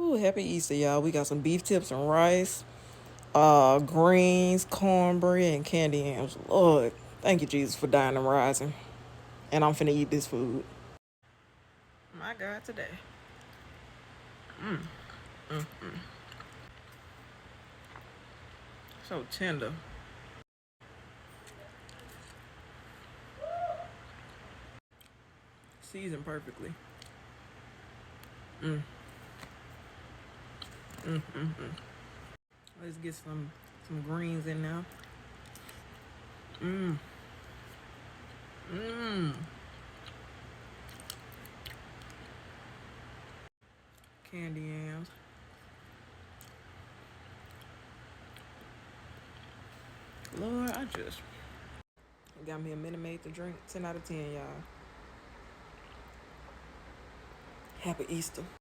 Ooh, happy Easter, y'all. We got some beef tips and rice, greens, cornbread, and candy yams. Lord, thank you, Jesus, for dying and rising. And I'm finna eat this food. My God, today. So tender. Seasoned perfectly. Let's get some greens in now. Mmm. Mmm. Candy yams. Lord, I just got me a Minute Maid to drink. 10 out of 10, y'all. Happy Easter.